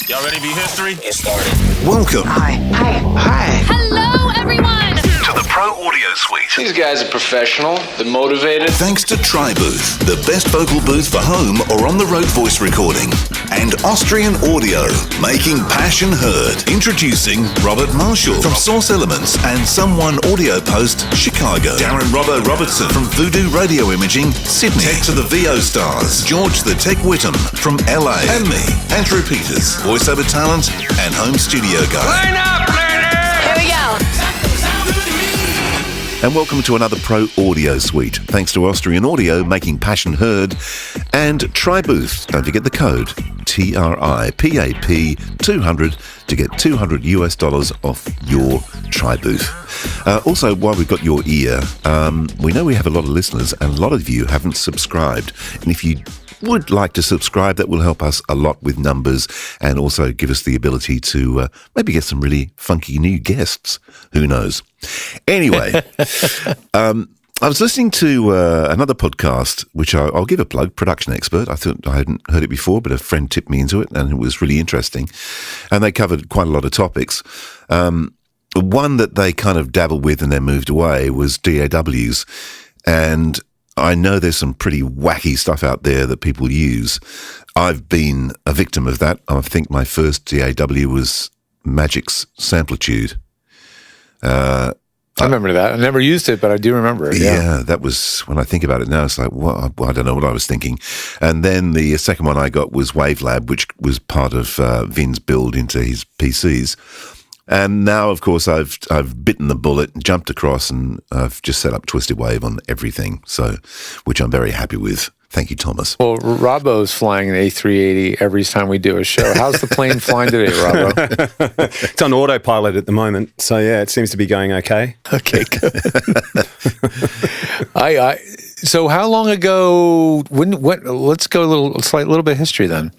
Y'all ready to be history? Get started. Welcome. Hi. Hello, everyone. To the Pro Audio Suite. These guys are professional. They're motivated. Thanks to TriBooth, the best vocal booth for home or on-the-road voice recording. And Austrian Audio, making passion heard. Introducing Robert Marshall from Source Elements and Someone Audio Post, Chicago. Darren Robbo Robertson from Voodoo Radio Imaging, Sydney. Tech to the VO Stars, George the Tech Whittam from LA. And me, Andrew Peters, voiceover talent and home studio guy. Line up, ladies! Here we go. And welcome to another Pro Audio Suite. Thanks to Austrian Audio, making passion heard, and TriBooth. Don't forget the code TRIPAP 200 to get $200 off your TriBooth. Also, while we've got your ear, we know we have a lot of listeners, and a lot of you haven't subscribed. And if you would like to subscribe, that will help us a lot with numbers and also give us the ability to maybe get some really funky new guests. Who knows? Anyway, I was listening to another podcast, which I'll give a plug, Production Expert. I thought I hadn't heard it before, but a friend tipped me into it, and it was really interesting. And they covered quite a lot of topics. One that they kind of dabbled with and then moved away was DAWs. And I know there's some pretty wacky stuff out there that people use. I've been a victim of that. I think my first DAW was Magix Samplitude. I remember that. I never used it, but I do remember it. Yeah, that was, when I think about it now, it's like, well, I don't know what I was thinking. And then the second one I got was WaveLab, which was part of Vin's build into his PCs. And now, of course, I've bitten the bullet, jumped across, and I've just set up Twisted Wave on everything, so which I'm very happy with. Thank you, Thomas. Well, Robbo's flying an A380 every time we do a show. How's the plane flying today, Robbo? It's on autopilot at the moment, so yeah, it seems to be going okay. Okay, good. So how long ago? Let's go a little bit of history then.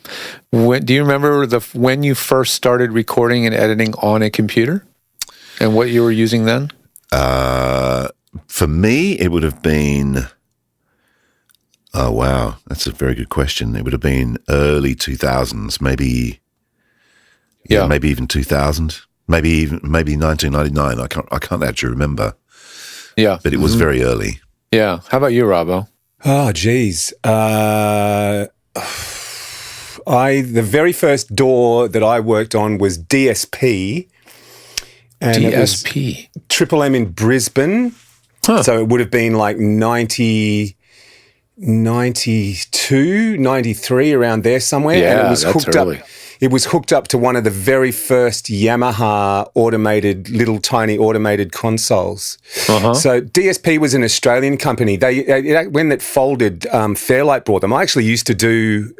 Do you remember when you first started recording and editing on a computer, and what you were using then? For me, it would have been. Oh wow, that's a very good question. It would have been early 2000s, maybe. Yeah, maybe even 2000, maybe 1999. I can't actually remember. Yeah, but it was very early. Yeah. How about you, Robbo? Oh, geez. The very first DAW that I worked on was DSP. And DSP. It was Triple M in Brisbane. Huh. So it would have been like 92, 93, around there somewhere. Yeah, and it was that's early. It was hooked up to one of the very first Yamaha little tiny automated consoles. Uh-huh. So DSP was an Australian company. When it folded, Fairlight bought them. I actually used to do,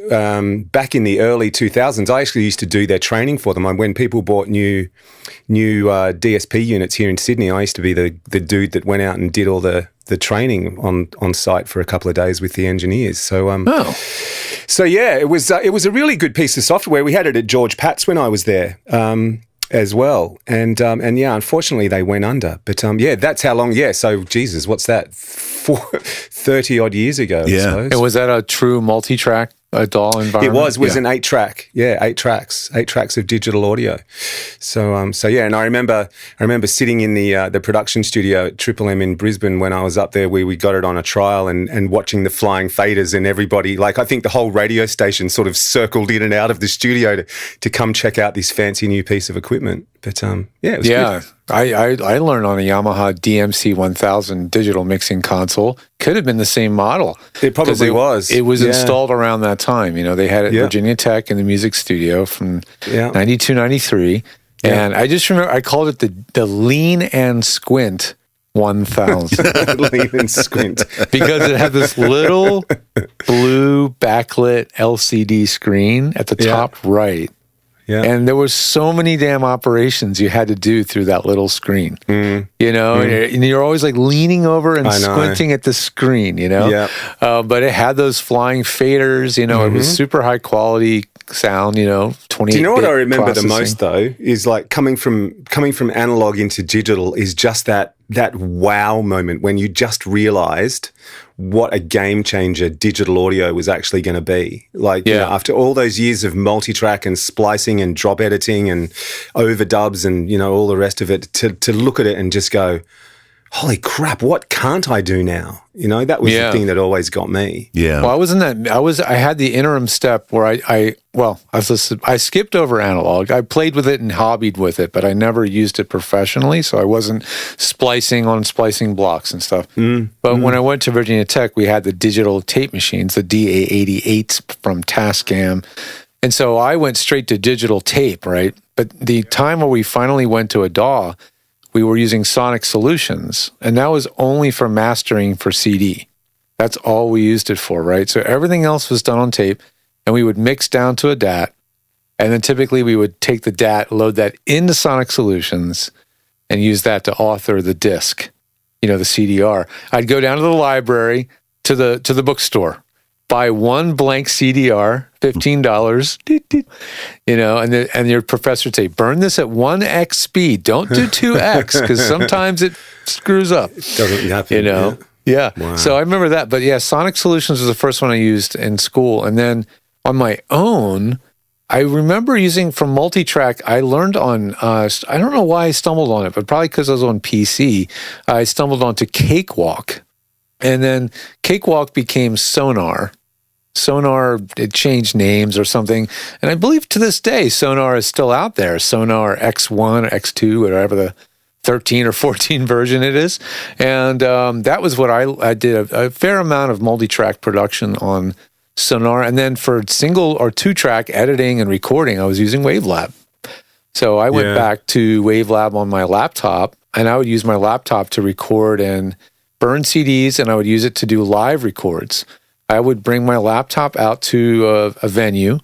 back in the early 2000s, I actually used to do their training for them. When people bought new DSP units here in Sydney, I used to be the dude that went out and did all the training on site for a couple of days with the engineers. So, So yeah, it was a really good piece of software. We had it at George Pat's when I was there as well, and yeah, unfortunately they went under. But yeah, that's how long. Yeah, so Jesus, what's that? 30 odd years ago. Yeah, I suppose. And was that a true multi-track DAW environment? It was an 8-track. Yeah, 8 tracks of digital audio. So yeah, and I remember sitting in the production studio at Triple M in Brisbane when I was up there, where we got it on a trial and watching the flying faders, and everybody, like I think the whole radio station sort of circled in and out of the studio to come check out this fancy new piece of equipment. But yeah, it was good. I learned on a Yamaha DMC 1000 digital mixing console. Could have been the same model. It probably was. It was installed around that time. You know, they had it at Virginia Tech in the music studio from 92, 93. Yeah. And I just remember I called it the Lean and Squint 1000. Lean and Squint. Because it had this little blue backlit LCD screen at the top right. Yeah. And there was so many damn operations you had to do through that little screen, you know, and you're always like leaning over and squinting at the screen, you know, but it had those flying faders, you know, it was super high quality sound, you know, 28-bit. Do you know what I remember processing. the most though is like coming from analog into digital is just that that wow moment when you just realized what a game changer digital audio was actually going to be. Like, you know, after all those years of multi-track and splicing and drop editing and overdubs and, you know, all the rest of it, to look at it and just go, holy crap, what can't I do now? You know, that was the thing that always got me. Yeah. Well, I had the interim step where I skipped over analog. I played with it and hobbied with it, but I never used it professionally. So I wasn't splicing blocks and stuff. But when I went to Virginia Tech, we had the digital tape machines, the DA88s from Tascam. And so I went straight to digital tape, right? But the time where we finally went to a DAW, we were using Sonic Solutions, and that was only for mastering for CD. That's all we used it for, right? So everything else was done on tape, and we would mix down to a DAT, and then typically we would take the DAT, load that into Sonic Solutions, and use that to author the disc, you know, the CDR. I'd go down to the library, to the bookstore, buy one blank CDR, $15, you know, and your professor would say, burn this at 1x speed. Don't do 2x, because sometimes it screws up. It doesn't happen. You know? Yeah. Wow. So I remember that. But yeah, Sonic Solutions was the first one I used in school. And then on my own, I remember using from multitrack, I learned on, I don't know why I stumbled on it, but probably because I was on PC, I stumbled onto Cakewalk. And then Cakewalk became Sonar. Sonar, it changed names or something. And I believe to this day, Sonar is still out there. Sonar X1 or X2, whatever the 13 or 14 version it is. And that was what I did a fair amount of multi-track production on Sonar. And then for single or two-track editing and recording, I was using WaveLab. So I went back to WaveLab on my laptop, and I would use my laptop to record and burn CDs, and I would use it to do live records. I would bring my laptop out to a venue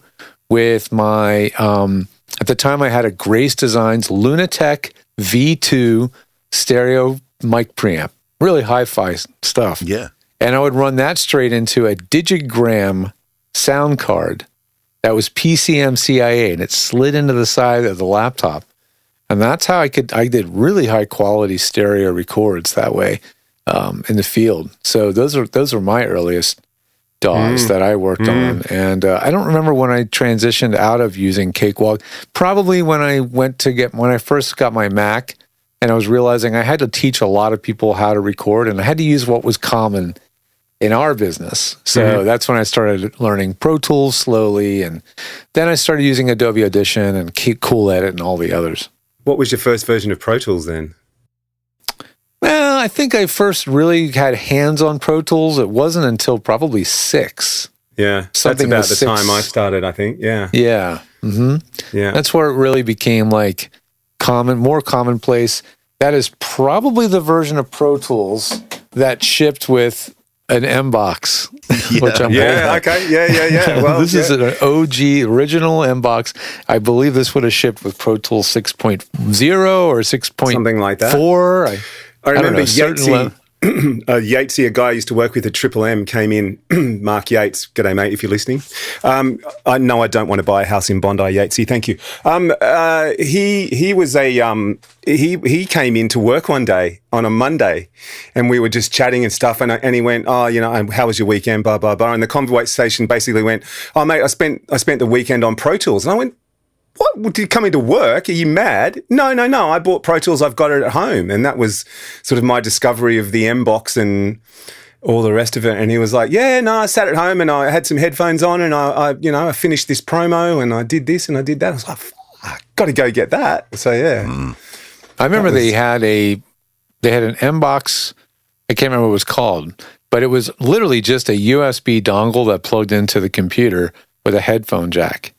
with my, at the time I had a Grace Designs Lunatech V2 stereo mic preamp, really hi-fi stuff. Yeah. And I would run that straight into a Digigram sound card that was PCM CIA, and it slid into the side of the laptop. And that's how I did really high quality stereo records that way in the field. So those are my earliest DAWs that I worked on. And I don't remember when I transitioned out of using Cakewalk. Probably when I first got my Mac, and I was realizing I had to teach a lot of people how to record, and I had to use what was common in our business. So that's when I started learning Pro Tools slowly, and then I started using Adobe Audition and Cool Edit and all the others. What was your first version of Pro Tools then? Well, I think I first really had hands on Pro Tools. It wasn't until probably 6. Yeah, something that's about the time I started, I think. Yeah. Yeah. Mm-hmm. Yeah. That's where it really became like more commonplace. That is probably the version of Pro Tools that shipped with an M-Box. Which I'm okay. Yeah. Well, this is an OG original M-Box. I believe this would have shipped with Pro Tools 6.0 or 6.4. Something like that. I remember Yatesy, a guy I used to work with at Triple M, came in. Mark Yates, g'day mate, if you're listening. I don't want to buy a house in Bondi, Yatesy, thank you. He was he came in to work one day on a Monday, and we were just chatting and stuff, and he went, how was your weekend, blah blah blah, and the conversation basically went, oh mate, I spent the weekend on Pro Tools, and I went, what? Did you come into work? Are you mad? No. I bought Pro Tools. I've got it at home. And that was sort of my discovery of the M-Box and all the rest of it. And he was like, I sat at home and I had some headphones on and I finished this promo and I did this and I did that. I was like, I got to go get that. So, yeah. I remember they had an M-Box. I can't remember what it was called, but it was literally just a USB dongle that plugged into the computer with a headphone jack.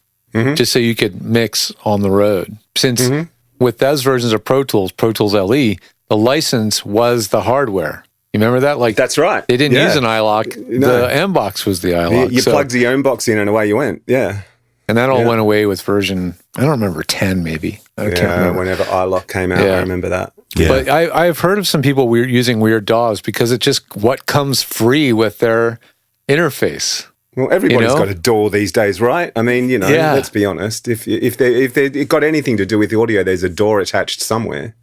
Just so you could mix on the road. Since with those versions of Pro Tools LE, the license was the hardware. You remember that? Like that's right. They didn't use an iLock. No. The M-Box was the iLock. You plugged the M-Box in and away you went. Yeah. And that all went away with version, I don't remember, 10 maybe. I can't remember. Whenever iLock came out, I remember that. Yeah. But I've heard of some people using weird DAWs because it's just what comes free with their interface. Well, everybody's got a DAW these days, right? I mean, let's be honest. If they've got anything to do with the audio, there's a DAW attached somewhere.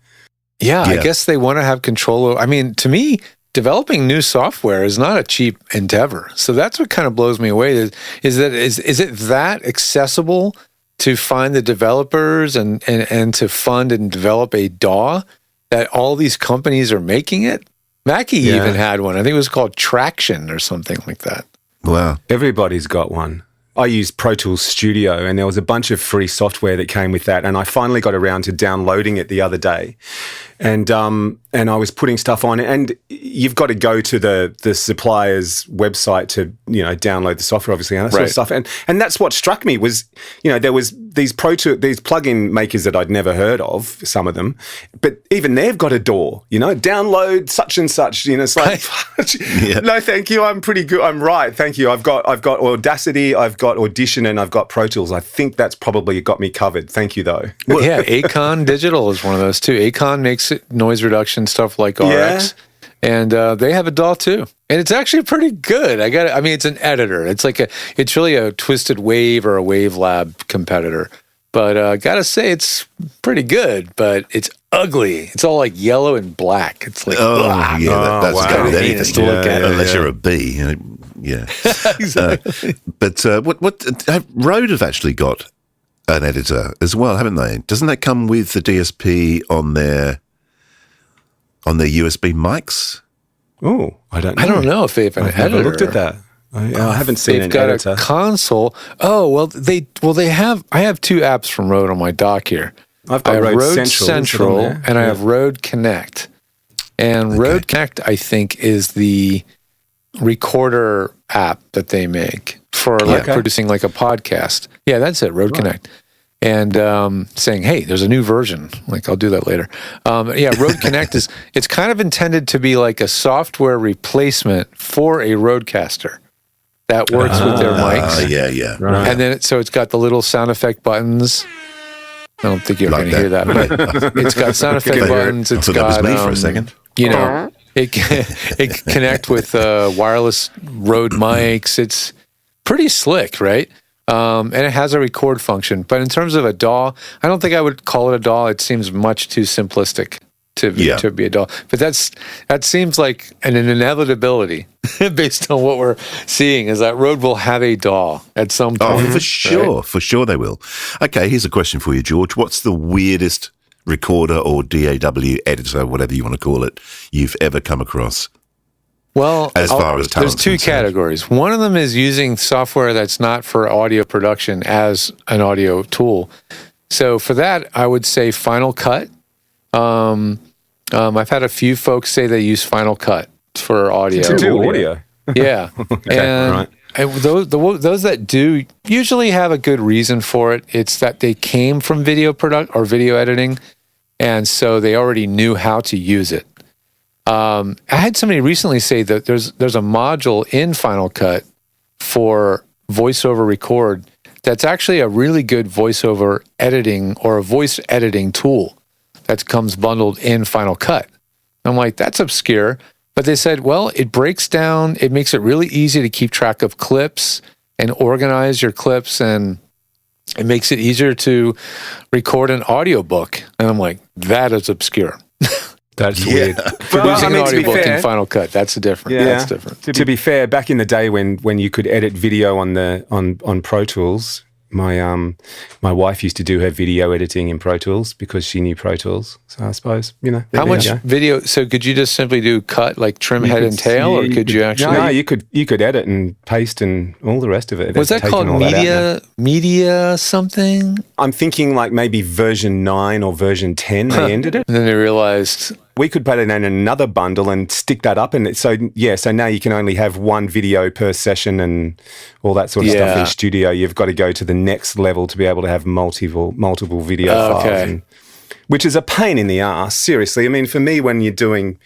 Yeah, I guess they want to have control. I mean, to me, developing new software is not a cheap endeavor. So that's what kind of blows me away. Is it that accessible to find the developers and to fund and develop a DAW that all these companies are making it? Mackie even had one. I think it was called Traction or something like that. Wow. Everybody's got one. I used Pro Tools Studio, and there was a bunch of free software that came with that. And I finally got around to downloading it the other day. And I was putting stuff on, and you've got to go to the supplier's website to, download the software, obviously, and that sort of stuff. And that's what struck me was, there was these plugin makers that I'd never heard of, some of them, but even they've got a DAW, download such and such. It's like, no, thank you. I'm pretty good. I'm right. Thank you. I've got Audacity, I've got Audition, and I've got Pro Tools. I think that's probably got me covered. Thank you, though. Well, yeah, Acon Digital is one of those too. Acon makes noise reduction stuff like RX, and they have a DAW too, and it's actually pretty good. It's an editor. It's really a Twisted Wave or a WaveLab competitor, but gotta say it's pretty good. But it's ugly. It's all like yellow and black. It's like that's kind of heinous to look at. Unless you're a bee, yeah. Exactly. But what Rode have actually got an editor as well, haven't they? Doesn't that come with the DSP on their USB mics? Oh, I don't know. I don't know if they have an editor. Never looked at that. I haven't seen an editor. They've got a console. Oh, well, they have. I have two apps from Rode on my dock here. I've got Rode Central and I have Rode Connect. And Rode Connect, I think, is the recorder app that they make for producing like a podcast. Yeah, that's it, Rode Connect. And saying, hey, there's a new version. Like, I'll do that later. Rode Connect it's kind of intended to be like a software replacement for a Rodecaster that works with their mics. Yeah. Right. And then it's got the little sound effect buttons. I don't think you're going to hear that, but it's got sound effect buttons. It's got, that was me for a second. It can connect with wireless Rode mics. It's pretty slick, right? And it has a record function. But in terms of a DAW, I don't think I would call it a DAW. It seems much too simplistic to be a DAW. But that seems like an inevitability based on what we're seeing, is that Rode will have a DAW at some point. Oh, for sure. Right? For sure they will. Okay, here's a question for you, George. What's the weirdest recorder or DAW editor, whatever you want to call it, you've ever come across? Well, as far as there's two categories. One of them is using software that's not for audio production as an audio tool. So for that, I would say Final Cut. I've had a few folks say they use Final Cut for audio. To do audio. Yeah. And those that do usually have a good reason for it. It's that they came from video video editing, and so they already knew how to use it. I had somebody recently say that there's a module in Final Cut for voiceover record that's actually a really good voiceover editing or a voice editing tool that comes bundled in Final Cut. I'm like, that's obscure. But they said, well, it breaks down, it makes it really easy to keep track of clips and organize your clips, and it makes it easier to record an audiobook. And I'm like, that is obscure. That's weird. Producing an audiobook in Final Cut, that's different. Yeah. That's different. To be fair, back in the day when you could edit video on Pro Tools, my wife used to do her video editing in Pro Tools because she knew Pro Tools. So I suppose, How much video? So could you just simply do cut, like trim head and tail, or could you actually? No, you could edit and paste and all the rest of it. Was that called media something? I'm thinking like maybe version 9 or version 10 they ended it. And then they realized we could put it in another bundle and stick that up. And so now you can only have one video per session and all that sort of stuff in studio. You've got to go to the next level to be able to have multiple video files, which is a pain in the ass. Seriously. I mean, for me, when you're doing,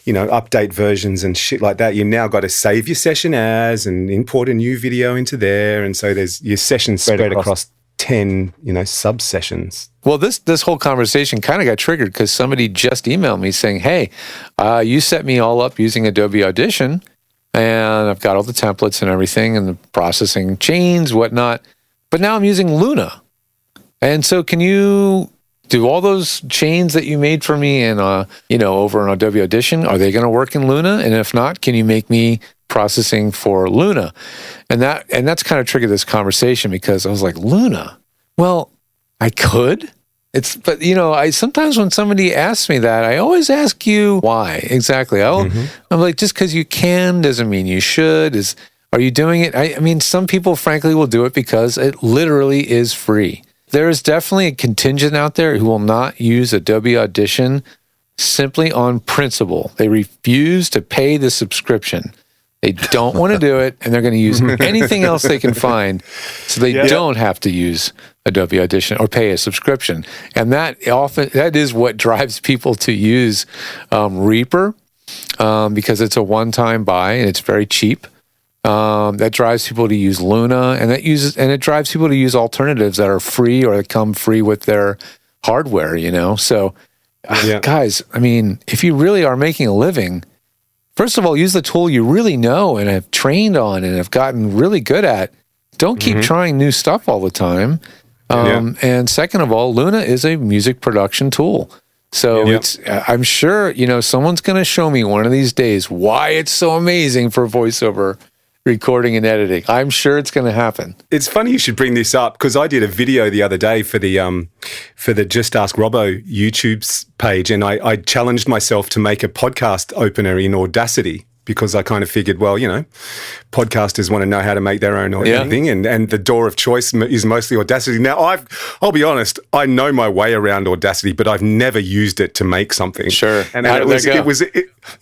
update versions and shit like that, you now got to save your session as and import a new video into there. And so there's your sessions spread across 10, sub-sessions. Well, this whole conversation kind of got triggered because somebody just emailed me saying, hey, you set me all up using Adobe Audition, and I've got all the templates and everything and the processing chains, whatnot, but now I'm using Luna. And so can you do all those chains that you made for me and over in Adobe Audition, are they going to work in Luna? And if not, can you make me processing for Luna? And that's kind of triggered this conversation, because I was like, Luna? Well, I could. But I sometimes when somebody asks me that, I always ask you why exactly. I'm like, just because you can doesn't mean you should. Are you doing it? I mean, some people frankly will do it because it literally is free. There is definitely a contingent out there who will not use Adobe Audition simply on principle. They refuse to pay the subscription. They don't want to do it, and they're going to use anything else they can find, so they don't have to use Adobe Audition or pay a subscription. And that is what drives people to use Reaper, because it's a one-time buy and it's very cheap. That drives people to use Luna, and it drives people to use alternatives that are free or that come free with their hardware. So guys, I mean, if you really are making a living, first of all, use the tool you really know and have trained on and have gotten really good at. Don't keep trying new stuff all the time. And second of all, Luna is a music production tool. So I'm sure, someone's going to show me one of these days why it's so amazing for voiceover recording and editing. I'm sure it's going to happen. It's funny you should bring this up, because I did a video the other day for the Just Ask Robbo YouTube's page, and I challenged myself to make a podcast opener in Audacity, because I kind of figured, well, podcasters want to know how to make their own editing, and the DAW of choice is mostly Audacity. Now, I'll be honest, I know my way around Audacity, but I've never used it to make something. Sure. And it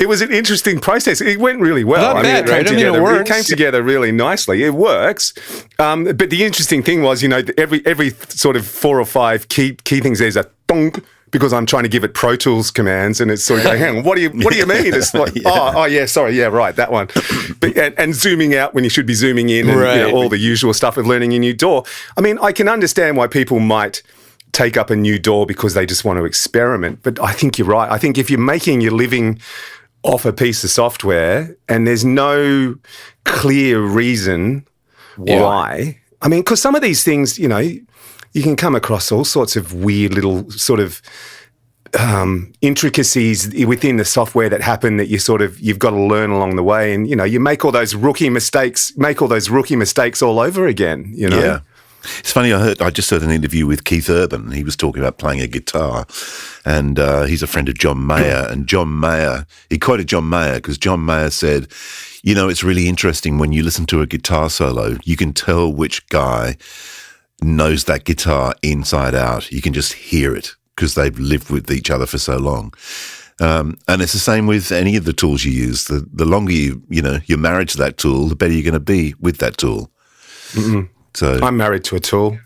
was an interesting process. It went really well. Not bad, right? It came together really nicely. It works. But the interesting thing was, every sort of 4 or 5 key things, there's a thunk, because I'm trying to give it Pro Tools commands, and it's sort of going, hang on, what do you mean? It's like, right, that one. But, and zooming out when you should be zooming in, and all the usual stuff of learning a new DAW. I mean, I can understand why people might take up a new DAW because they just want to experiment, but I think you're right. I think if you're making your living off a piece of software and there's no clear reason why, I mean, because some of these things, you can come across all sorts of weird little sort of intricacies within the software that happen that you've got to learn along the way. And, you make all those rookie mistakes all over again, Yeah. It's funny, I just heard an interview with Keith Urban. He was talking about playing a guitar, and he's a friend of John Mayer. And he quoted John Mayer, because John Mayer said, it's really interesting when you listen to a guitar solo, you can tell which guy knows that guitar inside out. You can just hear it because they've lived with each other for so long. And it's the same with any of the tools you use. The longer you're married to that tool, the better you're going to be with that tool. Mm-mm. So I'm married to a tool.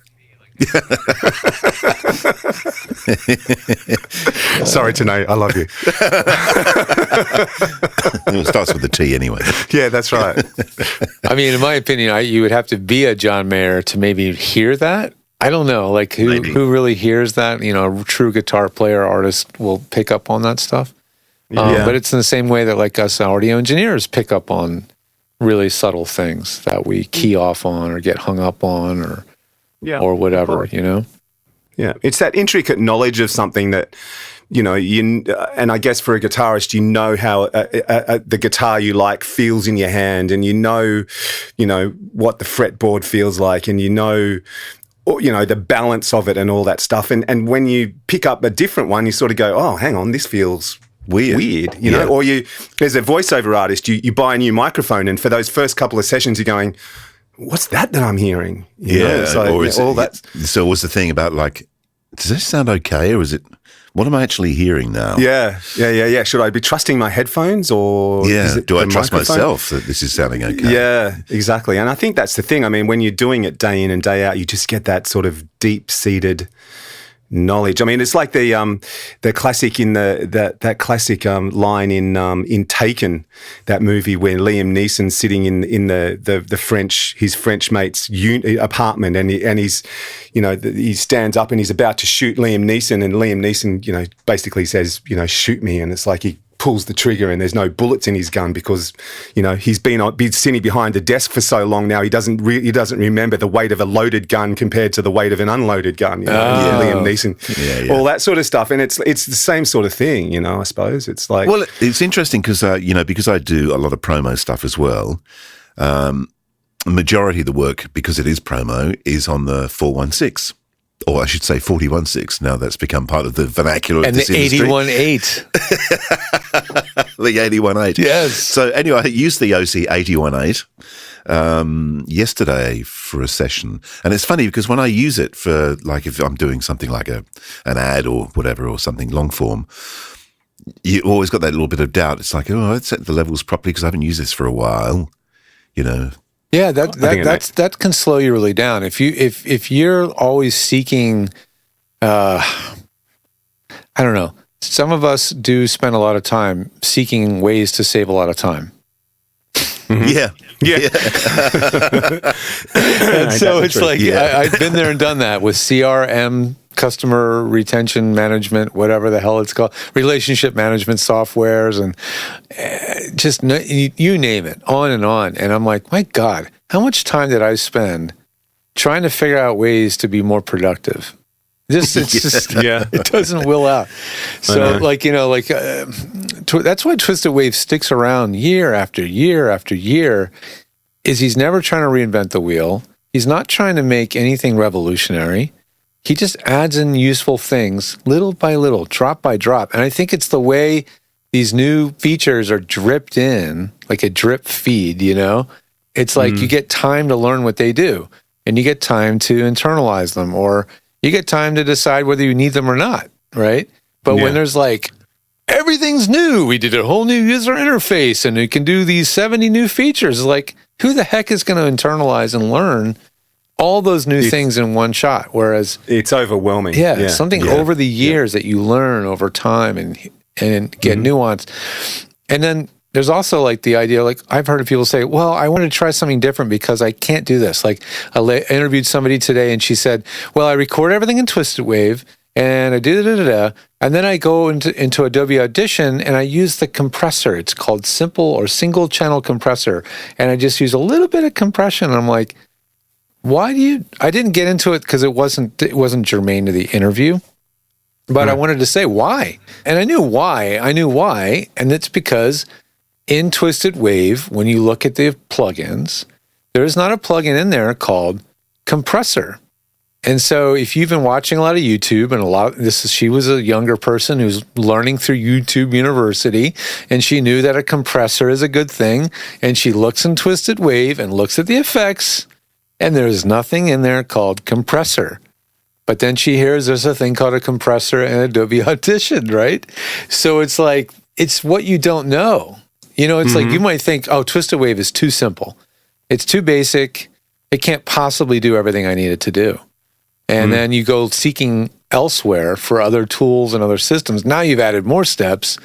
Sorry, Tanae, I love you. It starts with a T anyway. Yeah, that's right. I mean, in my opinion, you would have to be a John Mayer to maybe hear that. I don't know, like who really hears that? A true guitar player artist will pick up on that stuff. But it's in the same way that like us audio engineers pick up on really subtle things that we key off on or get hung up on or whatever, Yeah, it's that intricate knowledge of something that, and I guess for a guitarist, how the guitar you like feels in your hand, and what the fretboard feels like, and the balance of it and all that stuff. And when you pick up a different one, you sort of go, oh, hang on, this feels weird, or there's a voiceover artist, you buy a new microphone, and for those first couple of sessions you're going, what's that I'm hearing? So what's the thing about, like, does this sound okay, or is it, what am I actually hearing now? Yeah. Should I be trusting my headphones, or do I trust myself that this is sounding okay? Yeah, exactly. And I think that's the thing. I mean, when you're doing it day in and day out, you just get that sort of deep-seated knowledge. I mean, it's like the classic in that classic line in Taken, that movie where Liam Neeson's sitting in the his French mate's apartment, and he's he stands up and he's about to shoot Liam Neeson, and Liam Neeson basically says shoot me, and it's like he pulls the trigger and there's no bullets in his gun because, he's been sitting behind a desk for so long now. He doesn't remember the weight of a loaded gun compared to the weight of an unloaded gun. Liam Neeson, all that sort of stuff. And it's the same sort of thing, I suppose. It's like, well, it's interesting because because I do a lot of promo stuff as well. Majority of the work, because it is promo, is on the 416. Or I should say 41.6. Now that's become part of the vernacular of this industry. And the 81.8. The 81.8. Yes. So anyway, I used the OC 81.8 yesterday for a session. And it's funny because when I use it for, like, if I'm doing something like an ad or whatever, or something long form, you always got that little bit of doubt. It's like, let's set the levels properly because I haven't used this for a while, Yeah, that can slow you really down. If you're always seeking, I don't know. Some of us do spend a lot of time seeking ways to save a lot of time. Mm-hmm. Yeah. And so it's like I've been there and done that with CRM, customer retention management, whatever the hell it's called, relationship management softwares, and just you name it, on and on. And I'm like, my God, how much time did I spend trying to figure out ways to be more productive? It doesn't will out. So that's why Twisted Wave sticks around year after year after year. Is he's never trying to reinvent the wheel. He's not trying to make anything revolutionary. He just adds in useful things little by little, drop by drop. And I think it's the way these new features are dripped in, like a drip feed, It's like you get time to learn what they do, and you get time to internalize them, or you get time to decide whether you need them or not, right? But when there's like, everything's new, we did a whole new user interface, and it can do these 70 new features, like, who the heck is going to internalize and learn all those new things in one shot? Whereas it's overwhelming. Something over the years that you learn over time and get nuanced. And then there's also like the idea, like I've heard of people say, well, I want to try something different because I can't do this. Like I interviewed somebody today and she said, well, I record everything in Twisted Wave and I do and then I go into Adobe Audition and I use the compressor. It's called simple or single channel compressor. And I just use a little bit of compression. And I'm like, I didn't get into it because it wasn't germane to the interview, but I wanted to say why. And I knew why. And it's because in Twisted Wave, when you look at the plugins, there's not a plugin in there called compressor. And so if you've been watching a lot of YouTube and she was a younger person who's learning through YouTube University, and she knew that a compressor is a good thing. And she looks in Twisted Wave and looks at the effects, and there's nothing in there called compressor. But then she hears there's a thing called a compressor in Adobe Audition, right? So it's like, it's what you don't know. It's like you might think, oh, Twisted Wave is too simple. It's too basic. It can't possibly do everything I need it to do. And then you go seeking elsewhere for other tools and other systems. Now you've added more steps,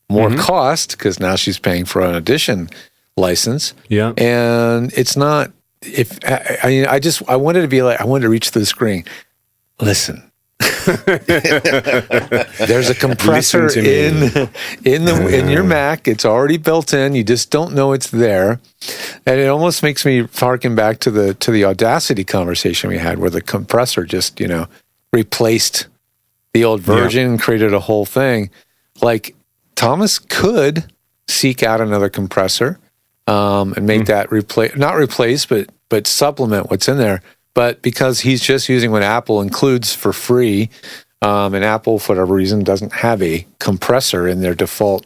more cost, because now she's paying for an Audition license. Yeah. And it's not, I wanted to be like, I wanted to reach through the screen. Listen. There's a compressor in your Mac. It's already built in. You just don't know it's there, and it almost makes me harken back to the Audacity conversation we had, where the compressor just replaced the old version and created a whole thing. Like Thomas could seek out another compressor and make that not replace, but supplement what's in there. But because he's just using what Apple includes for free, and Apple, for whatever reason, doesn't have a compressor in their default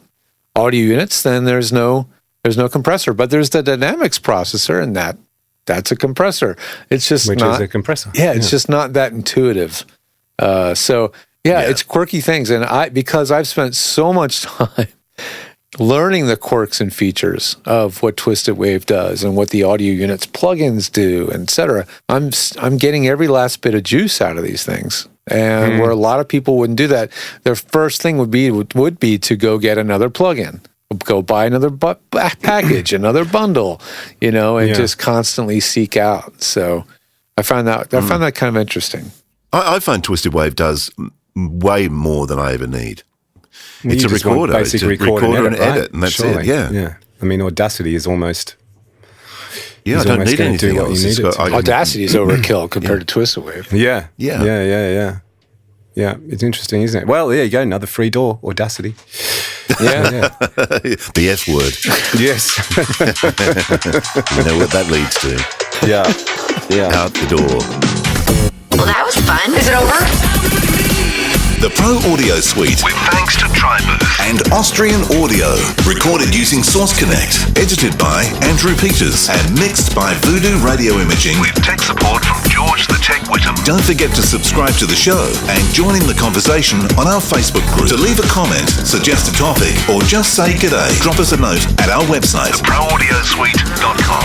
audio units, then there's no compressor. But there's the Dynamics processor, and that's a compressor. It's just is a compressor. Yeah, it's just not that intuitive. It's quirky things, and because I've spent so much time learning the quirks and features of what Twisted Wave does and what the audio units plugins do, etc. I'm getting every last bit of juice out of these things. And where a lot of people wouldn't do that, their first thing would be to go get another plugin, go buy another package, another bundle, and just constantly seek out. So I found that kind of interesting. I find Twisted Wave does way more than I ever need. It's a recorder. Basic it's a recorder and edit, right? and that's Surely. it. Yeah. Yeah. I mean, Audacity is almost. Yeah, I don't need anything else. Audacity is overkill compared to Twisted Wave. Yeah. Yeah. Yeah, it's interesting, isn't it? Well, there you go, another free DAW, Audacity. Yeah. The F word. Yes. You know what that leads to. Yeah. Out the door. Well, that was fun. Is it over? The Pro Audio Suite, with thanks to TriBooth and Austrian Audio, recorded using Source Connect, edited by Andrew Peters and mixed by Voodoo Radio Imaging with tech support from George the Tech Whittam. Don't forget to subscribe to the show and join in the conversation on our Facebook group. To leave a comment, suggest a topic, or just say g'day, drop us a note at our website, theproaudiosuite.com.